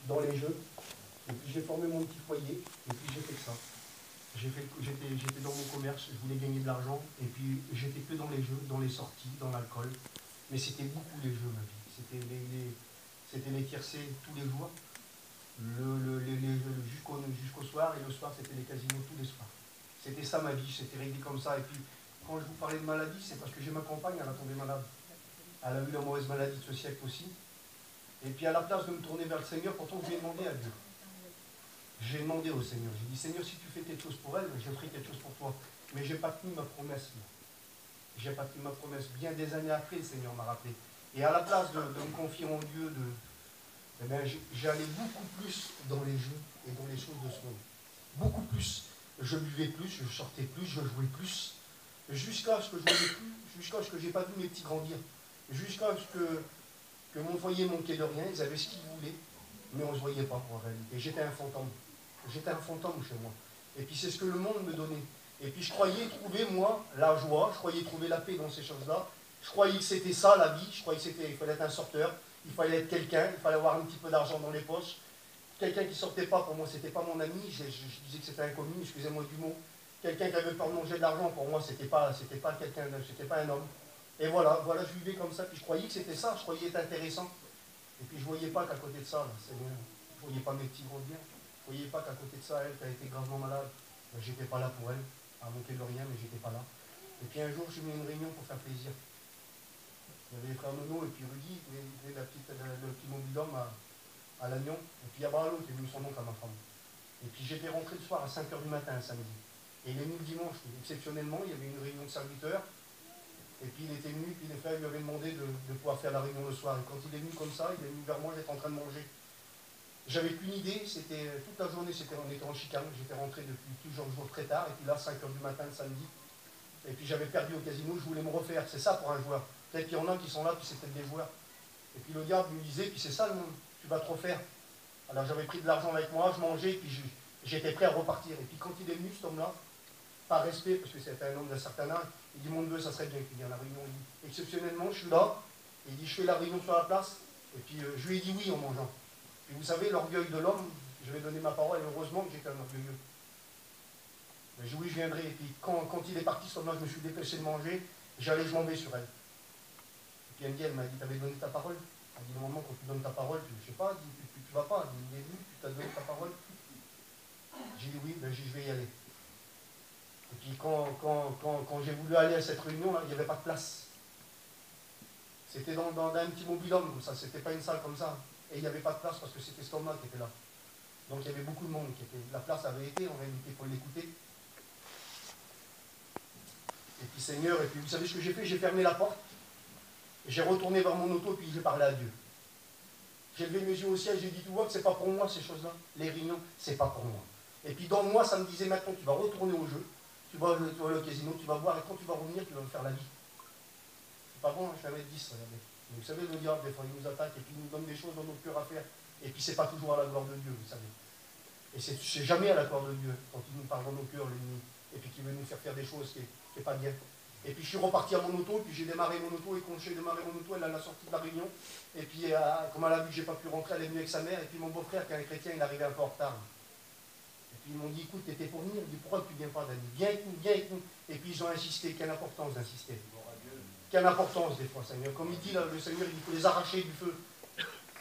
dans les jeux. Et puis j'ai formé mon petit foyer, et puis j'ai fait que ça. J'étais dans mon commerce, je voulais gagner de l'argent, et puis j'étais que dans les jeux, dans les sorties, dans l'alcool. Mais c'était beaucoup les jeux, ma vie. C'était les tiercés tous les jours, jusqu'au soir, et le soir c'était les casinos tous les soirs. C'était ça ma vie, c'était réglé comme ça. Et puis quand je vous parlais de maladie, c'est parce que j'ai ma compagne, elle a tombé malade. Elle a eu la mauvaise maladie de ce siècle aussi. Et puis à la place de me tourner vers le Seigneur, pourtant je lui ai demandé à Dieu. J'ai demandé au Seigneur, j'ai dit, Seigneur, si tu fais quelque chose pour elle, je ferai quelque chose pour toi. Mais je n'ai pas tenu ma promesse. Je n'ai pas tenu ma promesse. Bien des années après, le Seigneur m'a rappelé. Et à la place de me confier en Dieu, eh bien, j'allais beaucoup plus dans les jeux et dans les choses de ce monde. Beaucoup plus. Je buvais plus, je sortais plus, je jouais plus. Jusqu'à ce que je ne voyais plus, jusqu'à ce que je n'ai pas vu mes petits grandir. Jusqu'à ce que mon foyer manquait de rien, ils avaient ce qu'ils voulaient, mais on ne se voyait pas en réalité. J'étais un fantôme. J'étais un fantôme chez moi. Et puis c'est ce que le monde me donnait. Et puis je croyais trouver, moi, la joie, je croyais trouver la paix dans ces choses-là. Je croyais que c'était ça la vie, je croyais qu'il fallait être un sorteur, il fallait être quelqu'un, il fallait avoir un petit peu d'argent dans les poches. Quelqu'un qui ne sortait pas, pour moi, c'était pas mon ami, je disais que c'était inconnu, excusez-moi du mot. Quelqu'un qui avait peur de manger de l'argent, pour moi, c'était pas quelqu'un, c'était pas un homme. Et voilà, je vivais comme ça, puis je croyais que c'était ça, je croyais être intéressant. Et puis je ne voyais pas qu'à côté de ça, Seigneur, je ne voyais pas mes petits grandir. Je ne voyais pas qu'à côté de ça, elle qui a été gravement malade, je n'étais pas là pour elle, à manquer de rien, mais j'étais pas là. Et puis un jour, j'ai mis une réunion pour faire plaisir. Il y avait les frères Nono et puis Rudy, qui venaient le petit mobile d'homme à Lannion. Et puis Abraham qui est venu son oncle à ma femme. Et puis j'étais rentré le soir à 5 h du matin, un samedi. Et il est venu le dimanche, exceptionnellement, il y avait une réunion de serviteurs. Et puis il était venu, puis les frères lui avaient demandé de pouvoir faire la réunion le soir. Et quand il est venu comme ça, il est venu vers moi, j'étais en train de manger. J'avais qu'une idée, c'était toute la journée, on était en chicane, j'étais rentré depuis plusieurs jours très tard, et puis là, 5 h du matin, le samedi, et puis j'avais perdu au casino, je voulais me refaire, c'est ça pour un joueur. Peut-être qu'il y en a qui sont là, puis c'est peut-être des joueurs. Et puis le diable me disait, puis c'est ça le monde, tu vas te refaire. Alors j'avais pris de l'argent avec moi, je mangeais, puis j'étais prêt à repartir. Et puis quand il est venu, cet homme-là, par respect, parce que c'était un homme d'un certain âge, il dit, mon Dieu, ça serait bien qu'il vienne à la réunion. Il dit, exceptionnellement, je suis là, et il dit, je fais la réunion sur la place, et puis je lui ai dit oui en mangeant. Et vous savez, l'orgueil de l'homme, je vais donner ma parole, et heureusement que j'étais un orgueilleux. Mais oui, je viendrai. Et puis quand il est parti, ce moment-là, je me suis dépêché de manger, j'allais, je m'en vais sur elle. Et puis elle me dit, elle m'a dit, tu avais donné ta parole. Elle dit, normalement, quand tu donnes ta parole, je ne sais pas, tu ne vas pas. Elle dit, il est venu, tu t'as donné ta parole. J'ai dit oui, ben, je vais y aller. Et puis quand j'ai voulu aller à cette réunion, là, il n'y avait pas de place. C'était dans un petit mobil-homme comme ça, c'était pas une salle comme ça. Et il n'y avait pas de place parce que c'était cet homme-là qui était là. Donc il y avait beaucoup de monde qui était. La place avait été en réalité pour l'écouter. Et puis Seigneur, et puis vous savez ce que j'ai fait? J'ai fermé la porte, j'ai retourné vers mon auto, et puis j'ai parlé à Dieu. J'ai levé mes yeux au ciel, j'ai dit, tu vois que c'est pas pour moi ces choses-là. Les réunions, c'est pas pour moi. Et puis dans moi, ça me disait maintenant, tu vas retourner au jeu, tu vas aller au casino, tu vas boire, et quand tu vas revenir, tu vas me faire la vie. C'est pas bon, hein, je vais mettre 10, regardez. Mais vous savez, le diable, des fois, il nous attaque, et puis il nous donne des choses dans nos cœurs à faire. Et puis c'est pas toujours à la gloire de Dieu, vous savez. Et c'est jamais à la gloire de Dieu, quand il nous parle dans nos cœurs l'ennemi, et puis qu'il veut nous faire des choses qui n'est pas bien. Et puis je suis reparti à mon auto, puis j'ai démarré mon auto, et quand j'ai démarré mon auto, elle a la sortie de la réunion. Et puis, comme elle a vu que je n'ai pas pu rentrer, elle est venue avec sa mère, et puis mon beau-frère, qui est un chrétien, il est arrivé un peu en retard. Et puis ils m'ont dit, écoute, tu étais pour venir, il dit, pourquoi tu ne viens pas, Dani? Viens avec nous, viens avec nous. Et puis ils ont insisté, quelle importance d'insister. Quelle importance des fois, Seigneur. Comme il dit là, le Seigneur, il faut les arracher du feu.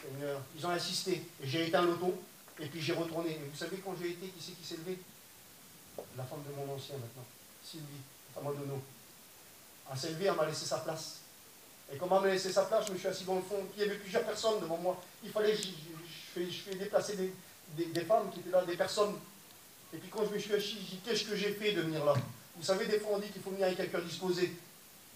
Seigneur, ils ont insisté. Et j'ai éteint l'auto, et puis j'ai retourné. Et vous savez, quand j'ai été, qui c'est qui s'est levé? La femme de mon ancien maintenant, Sylvie, femme de nous. Elle s'est levée, elle m'a laissé sa place. Et comme elle m'a laissé sa place, je me suis assis dans le fond. Il y avait plusieurs personnes devant moi. Il fallait que je fais déplacer des femmes qui étaient là, des personnes. Et puis quand je me suis assis, j'ai dit, qu'est-ce que j'ai fait de venir là? Vous savez, des fois on dit qu'il faut venir avec un cœur disposé.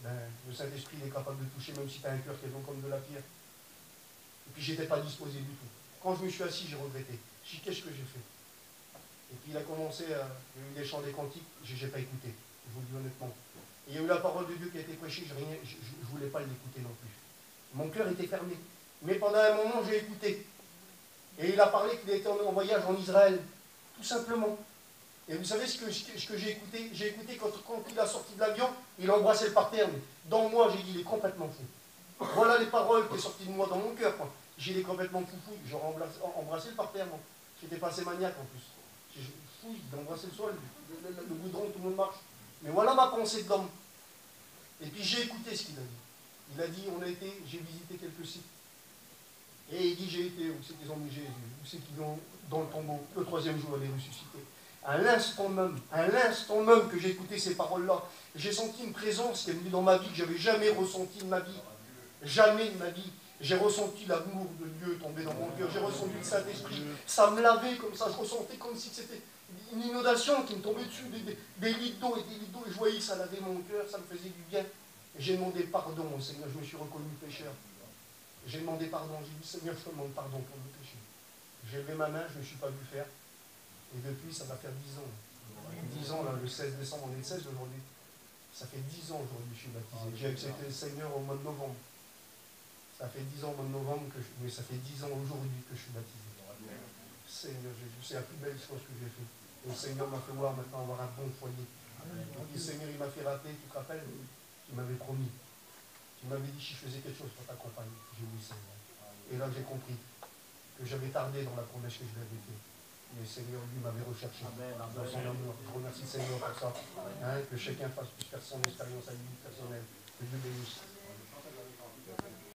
Ben, le Saint-Esprit est capable de toucher, même si tu as un cœur qui est long comme de la pierre. Et puis j'étais pas disposé du tout. Quand je me suis assis, j'ai regretté. J'ai dit, qu'est-ce que j'ai fait? Et puis il a commencé à... Il y a eu des chants des cantiques, je n'ai pas écouté. Je vous le dis honnêtement. Et il y a eu la parole de Dieu qui a été prêchée, je ne voulais pas l'écouter non plus. Mon cœur était fermé. Mais pendant un moment, j'ai écouté. Et il a parlé qu'il était en voyage en Israël. Tout simplement. Et vous savez ce que j'ai écouté? J'ai écouté quand il a sorti de l'avion, il embrassait le parterre. Dans moi, j'ai dit, il est complètement fou. Voilà les paroles qui sont sorties de moi dans mon cœur. J'étais complètement foufou, j'aurais embrassé le parterre, moi. J'étais pas assez maniaque en plus. J'ai fouille d'embrasser le sol, le goudron, tout le monde marche. Mais voilà ma pensée d'homme. Et puis j'ai écouté ce qu'il a dit. Il a dit, j'ai visité quelques sites. Et il dit, j'ai été où c'est qu'ils ont mis Jésus, où c'est qu'ils ont dans le tombeau, le troisième jour, elle est ressuscitée. À l'instant même que j'ai écouté ces paroles-là, j'ai senti une présence qui est venue dans ma vie que je n'avais jamais ressentie de ma vie. Jamais de ma vie. J'ai ressenti l'amour de Dieu tomber dans mon cœur. J'ai ressenti le Saint-Esprit. Ça me lavait comme ça. Je ressentais comme si c'était une inondation qui me tombait dessus, des litres d'eau et des litres d'eau. Et je voyais que ça lavait mon cœur, ça me faisait du bien. Et j'ai demandé pardon au Seigneur. Je me suis reconnu pécheur. J'ai demandé pardon. J'ai dit, Seigneur, je te demande pardon pour mes péchés. J'ai levé ma main, je ne me suis pas vu faire. Et depuis, ça va faire 10 ans. 10 ans, là, le 16 décembre, on est le 16 aujourd'hui. Ça fait 10 ans aujourd'hui que je suis baptisé. J'ai accepté le Seigneur au mois de novembre. Ça fait 10 ans au mois de novembre, mais ça fait 10 ans aujourd'hui que je suis baptisé. Seigneur Jésus, c'est la plus belle chose que j'ai fait. Et le Seigneur m'a fait voir maintenant avoir un bon foyer. Et le Seigneur, il m'a fait rater, tu te rappelles, il m'avait promis. Il m'avait dit, si je faisais quelque chose pour t'accompagner. J'ai dit, Seigneur. Et là, j'ai compris que j'avais tardé dans la promesse que je lui avais faite. Mais le Seigneur, lui, m'avait recherché dans son amour. Je remercie le Seigneur pour ça. Hein, que chacun puisse faire son expérience à lui personnelle. Que Dieu bénisse.